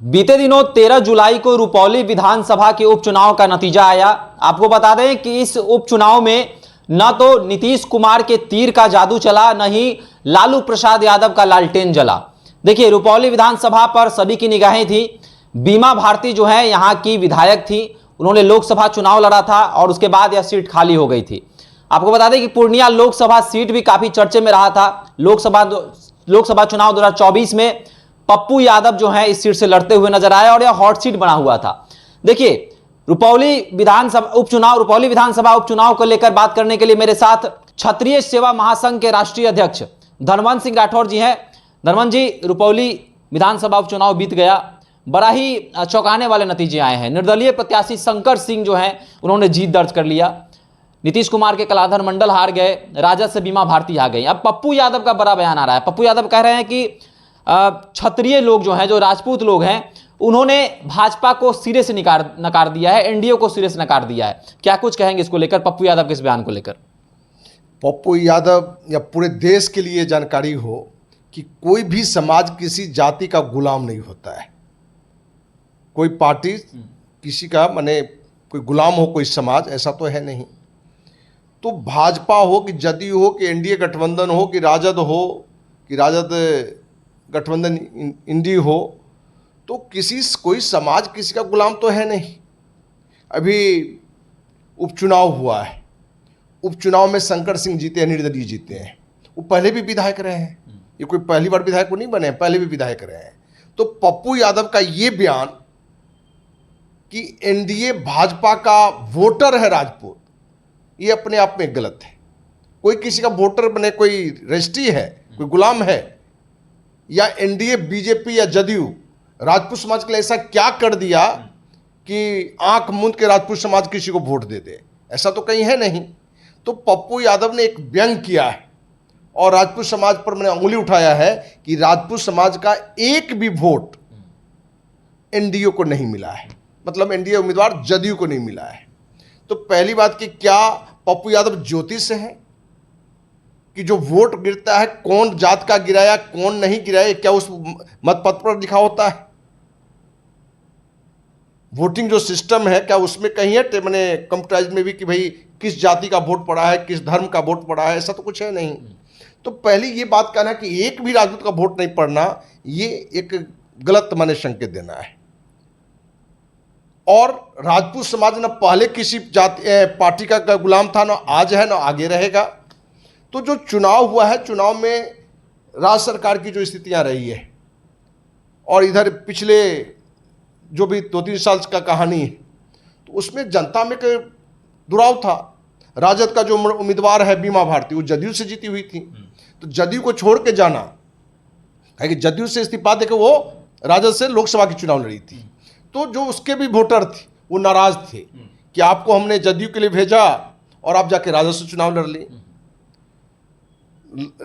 बीते दिनों 13 जुलाई को रुपौली विधानसभा के उपचुनाव का नतीजा आया। आपको बता दें कि इस उपचुनाव में न तो नीतीश कुमार के तीर का जादू चला, न ही लालू प्रसाद यादव का लालटेन जला। देखिए, रुपौली विधानसभा पर सभी की निगाहें थी। बीमा भारती जो है यहाँ की विधायक थी, उन्होंने लोकसभा चुनाव लड़ा था और उसके बाद यह सीट खाली हो गई थी। आपको बता दें कि पूर्णिया लोकसभा सीट भी काफी चर्चे में रहा था। लोकसभा चुनाव 2024 में पप्पू यादव जो है इस सीट से लड़ते हुए नजर आए और यह हॉट सीट बना हुआ था। देखिए, रुपौली विधानसभा उपचुनाव को लेकर बात करने के लिए मेरे साथ क्षत्रिय सेवा महासंघ के राष्ट्रीय अध्यक्ष धनवंत सिंह राठौर जी हैं। धनवंत जी, रुपौली विधानसभा उपचुनाव बीत गया, बड़ा ही चौंकाने वाले नतीजे आए हैं। निर्दलीय प्रत्याशी शंकर सिंह जो हैं उन्होंने जीत दर्ज कर लिया। नीतीश कुमार के कलाधर मंडल हार गए, राजद से बीमा भारती आ गई। अब पप्पू यादव का बड़ा बयान आ रहा है। पप्पू यादव कह रहे हैं कि क्षत्रिय लोग जो हैं, जो राजपूत लोग हैं, उन्होंने भाजपा को सिरे से नकार दिया है, एनडीए को सिरे से नकार दिया है। क्या कुछ कहेंगे इसको लेकर, पप्पू यादव के इस बयान को लेकर? पप्पू यादव या पूरे देश के लिए जानकारी हो कि कोई भी समाज किसी जाति का गुलाम नहीं होता है। कोई पार्टी किसी का माने कोई गुलाम हो, कोई समाज, ऐसा तो है नहीं। तो भाजपा हो कि जदयू हो कि एनडीए गठबंधन हो कि राजद गठबंधन इंडी हो, तो कोई समाज किसी का गुलाम तो है नहीं। अभी उपचुनाव हुआ है, उपचुनाव में शंकर सिंह जीते हैं, निर्दलीय जीते हैं। वो पहले भी विधायक रहे हैं, ये कोई पहली बार विधायक नहीं बने, पहले भी विधायक रहे हैं। तो पप्पू यादव का ये बयान कि एनडीए भाजपा का वोटर है राजपूत, ये अपने आप में गलत है। कोई किसी का वोटर बने, कोई रजिस्ट्री है, कोई गुलाम है, या एनडीए बीजेपी या जदयू राजपूत समाज के लिए ऐसा क्या कर दिया कि आंख मूंद के राजपूत समाज किसी को वोट दे दे? ऐसा तो कहीं है नहीं। तो पप्पू यादव ने एक व्यंग किया है और राजपूत समाज पर मैंने उंगली उठाया है कि राजपूत समाज का एक भी वोट एनडीए को नहीं मिला है, मतलब एनडीए उम्मीदवार जदयू को नहीं मिला है। तो पहली बात कि क्या पप्पू यादव ज्योतिष है कि जो वोट गिरता है कौन जात का गिराया कौन नहीं गिराया, क्या उस मतपत्र पर लिखा होता है? वोटिंग जो सिस्टम है क्या उसमें कहीं है मैंने कंप्यूटराइज में भी कि भाई किस जाति का वोट पड़ा है, किस धर्म का वोट पड़ा है? ऐसा तो कुछ है नहीं। तो पहले ये बात कहना कि एक भी राजपूत का वोट नहीं पड़ना, ये एक गलत माने संकेत देना है। और राजपूत समाज न पहले किसी जाति पार्टी का गुलाम था, न आज है, न आगे रहेगा। तो जो चुनाव हुआ है, चुनाव में राज्य सरकार की जो स्थितियां रही है और इधर पिछले जो भी 2-3 साल का कहानी है, तो उसमें जनता में एक दुराव था। राजद का जो उम्मीदवार है बीमा भारती, वो जदयू से जीती हुई थी, तो जदयू को छोड़ के जाना है कि जदयू से इस्तीफा देकर वो राजद से लोकसभा की चुनाव लड़ी थी। तो जो उसके भी वोटर थे वो नाराज थे कि आपको हमने जदयू के लिए भेजा और आप जाके राजद से चुनाव लड़ ली।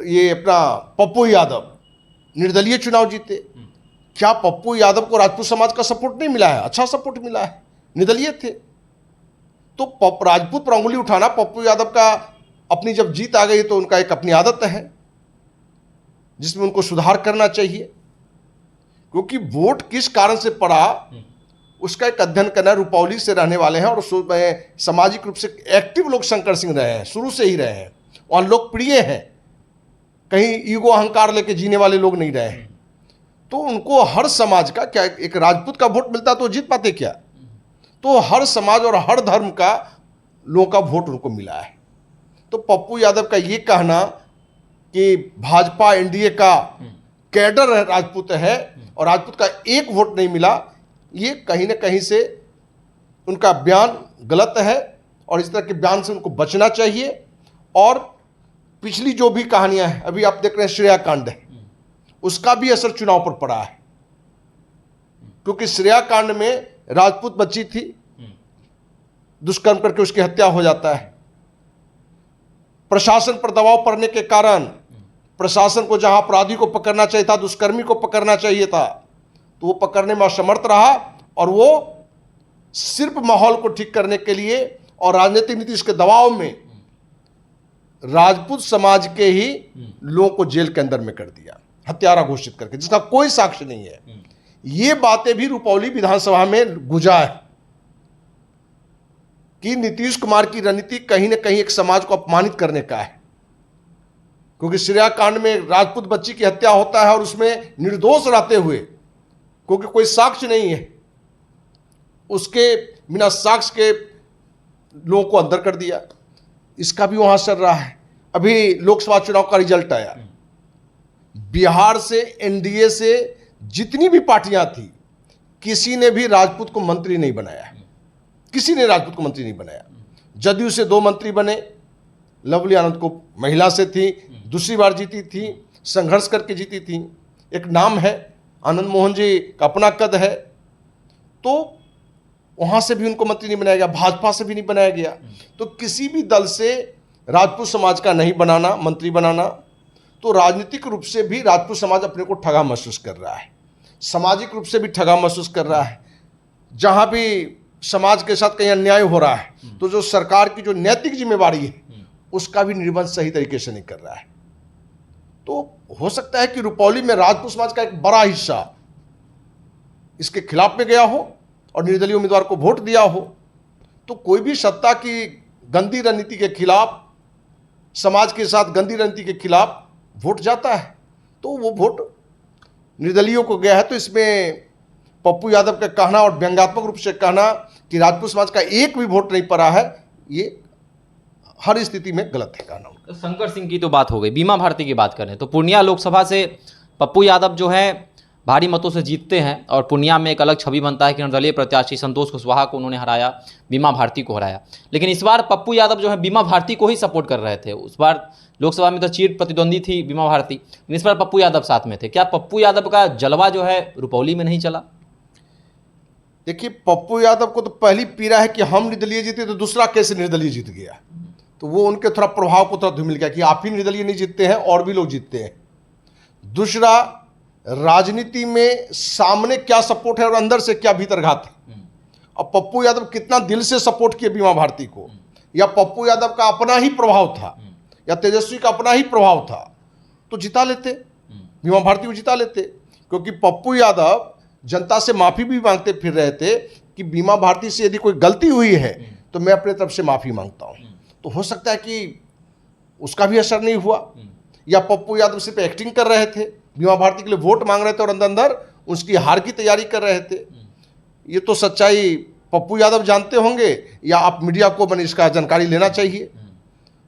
ये अपना पप्पू यादव निर्दलीय चुनाव जीते। क्या पप्पू यादव को राजपूत समाज का सपोर्ट नहीं मिला है? अच्छा सपोर्ट मिला है, निर्दलीय थे। तो राजपूत पर अंगुली उठाना, पप्पू यादव का अपनी जब जीत आ गई तो उनका एक अपनी आदत है जिसमें उनको सुधार करना चाहिए, क्योंकि वोट किस कारण से पड़ा उसका एक अध्ययन करना। रुपौली से रहने वाले हैं और सामाजिक रूप से एक्टिव लोग शंकर सिंह रहे हैं, शुरू से ही रहे हैं, वहाँ लोकप्रिय हैं, कहीं ईगो अहंकार लेके जीने वाले लोग नहीं रहे हैं। तो उनको हर समाज का, क्या एक राजपूत का वोट मिलता तो जीत पाते क्या? तो हर समाज और हर धर्म का लोगों का वोट उनको मिला है। तो पप्पू यादव का ये कहना कि भाजपा एनडीए का कैडर राजपूत है और राजपूत का एक वोट नहीं मिला, ये कहीं ना कहीं से उनका बयान गलत है और इस तरह के बयान से उनको बचना चाहिए। और पिछली जो भी कहानियां हैं, अभी आप देख रहे हैं श्रेया कांड है, उसका भी असर चुनाव पर पड़ा है, क्योंकि श्रेया कांड में राजपूत बच्ची थी, दुष्कर्म करके उसकी हत्या हो जाता है। प्रशासन पर दबाव पड़ने के कारण प्रशासन को जहां अपराधी को पकड़ना चाहिए था, दुष्कर्मी को पकड़ना चाहिए था, तो वो पकड़ने में असमर्थ रहा और वो सिर्फ माहौल को ठीक करने के लिए और राजनीतिक नीति के दबाव में राजपूत समाज के ही लोगों को जेल के अंदर में कर दिया, हत्यारा घोषित करके, जिसका कोई साक्ष्य नहीं है। ये बातें भी रुपौली विधानसभा में गुजा है कि नीतीश कुमार की रणनीति कहीं ना कहीं एक समाज को अपमानित करने का है, क्योंकि श्रेया कांड में राजपूत बच्ची की हत्या होता है और उसमें निर्दोष रहते हुए, क्योंकि कोई साक्ष्य नहीं है, उसके बिना साक्ष्य के लोगों को अंदर कर दिया। इसका भी वहां चल रहा है। अभी लोकसभा चुनाव का रिजल्ट आया, बिहार से एनडीए से जितनी भी पार्टियां थी, किसी ने भी राजपूत को मंत्री नहीं बनाया, किसी ने राजपूत को मंत्री नहीं बनाया। जदयू से 2 मंत्री बने, लवली आनंद को महिला से थी, दूसरी बार जीती थी, संघर्ष करके जीती थी। एक नाम है, आनंद मोहन जी का अपना कद है, तो वहां से भी उनको मंत्री नहीं बनाया गया, भाजपा से भी नहीं बनाया गया। तो किसी भी दल से राजपूत समाज का नहीं बनाना, मंत्री बनाना, तो राजनीतिक रूप से भी राजपूत समाज अपने को ठगा महसूस कर रहा है, सामाजिक रूप से भी ठगा महसूस कर रहा है। जहां भी समाज के साथ कहीं अन्याय हो रहा है, तो जो सरकार की जो नैतिक जिम्मेवारी है उसका भी निर्वहन सही तरीके से नहीं कर रहा है। तो हो सकता है कि रुपौली में राजपूत समाज का एक बड़ा हिस्सा इसके खिलाफ में गया हो और निर्दलीय उम्मीदवार को वोट दिया हो। तो कोई भी सत्ता की गंदी रणनीति के खिलाफ, समाज के साथ गंदी रणनीति के खिलाफ वोट जाता है, तो वो वोट निर्दलीयों को गया है। तो इसमें पप्पू यादव का कहना और व्यंग्यात्मक रूप से कहना कि राजपूत समाज का एक भी वोट नहीं पड़ा है, ये हर स्थिति में गलत है कहना। शंकर सिंह की तो बात हो गई, बीमा भारती की बात करें तो पूर्णिया लोकसभा से पप्पू यादव जो है भारी मतों से जीतते हैं और पूर्णिया में एक अलग छवि बनता है कि निर्दलीय प्रत्याशी संतोष कुशवाहा को उन्होंने हराया, बीमा भारती को हराया। लेकिन इस बार पप्पू यादव जो है बीमा भारती को ही सपोर्ट कर रहे थे। उस बार लोकसभा में तो चिर प्रतिद्वंदी थी बीमा भारती, लेकिन इस बार पप्पू यादव साथ में थे। क्या पप्पू यादव का जलवा जो है रुपौली में नहीं चला? देखिए, पप्पू यादव को तो पहली पीड़ा है कि हम निर्दलीय जीते तो दूसरा कैसे निर्दलीय जीत गया, तो वो उनके थोड़ा प्रभाव को थोड़ा धूमिल गया कि आप ही निर्दलीय नहीं जीतते हैं और भी लोग जीतते हैं। दूसरा, राजनीति में सामने क्या सपोर्ट है और अंदर से क्या भीतरघात है। अब पप्पू यादव कितना दिल से सपोर्ट किए बीमा भारती को, या पप्पू यादव का अपना ही प्रभाव था या तेजस्वी का अपना ही प्रभाव था, तो जिता लेते, बीमा भारती को जिता लेते। क्योंकि पप्पू यादव जनता से माफी भी मांगते फिर रहे थे कि बीमा भारती से यदि कोई गलती हुई है तो मैं अपने तरफ से माफी मांगता हूं। तो हो सकता है कि उसका भी असर नहीं हुआ, या पप्पू यादव सिर्फ एक्टिंग कर रहे थे, बीमा भारती के लिए वोट मांग रहे थे और अंदर अंदर उसकी हार की तैयारी कर रहे थे। ये तो सच्चाई पप्पू यादव जानते होंगे, या आप मीडिया को मैंने इसका जानकारी लेना चाहिए।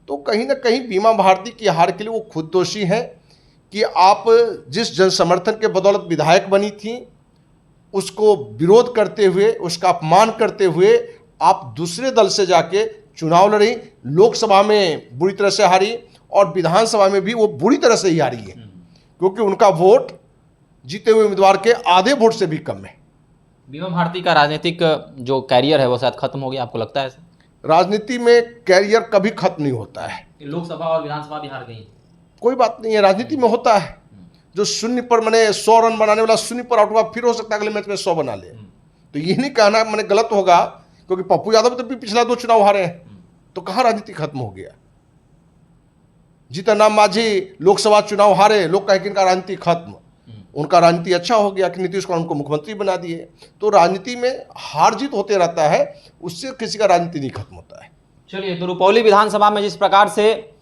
तो कहीं ना कहीं बीमा भारती की हार के लिए वो खुद दोषी हैं कि आप जिस जन समर्थन के बदौलत विधायक बनी थी, उसको विरोध करते हुए, उसका अपमान करते हुए आप दूसरे दल से जाके चुनाव लड़ी, लोकसभा में बुरी तरह से हारी और विधानसभा में भी वो बुरी तरह से ही हारी है, क्योंकि उनका वोट जीते हुए उम्मीदवार के आधे वोट से भी कम है। बीमा भारती का राजनीतिक जो कैरियर है वो शायद खत्म हो गया, आपको लगता है ऐसा? राजनीति में कैरियर कभी खत्म नहीं होता है। लोकसभा और विधानसभा भी हार गई, कोई बात नहीं है, राजनीति में होता है। जो शून्य पर मैंने 100 रन बनाने वाला शून्य पर आउट हुआ, फिर हो सकता है अगले मैच में 100 बना ले। तो ये नहीं कहना मैंने गलत होगा, क्योंकि पप्पू यादव तो भी पिछला 2 चुनाव हारे हैं, तो कहाँ राजनीति खत्म हो गया। जीतन राम मांझी लोकसभा चुनाव हारे, लोग कहे कि इनका राजनीति खत्म, उनका राजनीति अच्छा हो गया कि नीतीश कुमार उनको मुख्यमंत्री बना दिए। तो राजनीति में हार जीत होते रहता है, उससे किसी का राजनीति नहीं खत्म होता है। चलिए, तो रुपौली विधानसभा में जिस प्रकार से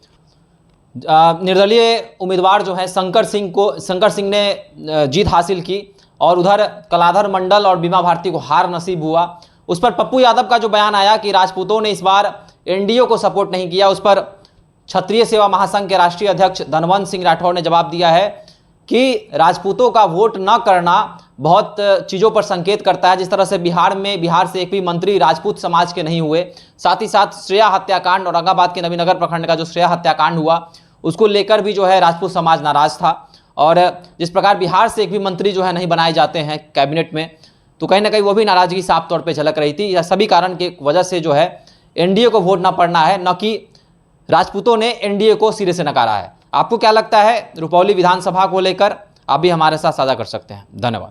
निर्दलीय उम्मीदवार जो है शंकर सिंह ने जीत हासिल की और उधर कलाधर मंडल और बीमा भारती को हार नसीब हुआ, उस पर पप्पू यादव का जो बयान आया कि राजपूतों ने इस बार एनडीए को सपोर्ट नहीं किया, उस पर क्षत्रिय सेवा महासंघ के राष्ट्रीय अध्यक्ष धनवंत सिंह राठौर ने जवाब दिया है कि राजपूतों का वोट न करना बहुत चीज़ों पर संकेत करता है। जिस तरह से बिहार से एक भी मंत्री राजपूत समाज के नहीं हुए, साथ ही साथ श्रेया हत्याकांड, औरंगाबाद के नवीनगर प्रखंड का जो श्रेया हत्याकांड हुआ उसको लेकर भी जो है राजपूत समाज नाराज था। और जिस प्रकार बिहार से एक भी मंत्री जो है नहीं बनाए जाते हैं कैबिनेट में, तो कहीं ना कहीं वो भी नाराजगी साफ तौर पे झलक रही थी। यह सभी कारण के वजह से जो है एनडीए को वोट ना पड़ना है, न कि राजपूतों ने एनडीए को सिरे से नकारा है। आपको क्या लगता है रुपौली विधानसभा को लेकर? आप भी हमारे साथ साझा कर सकते हैं। धन्यवाद।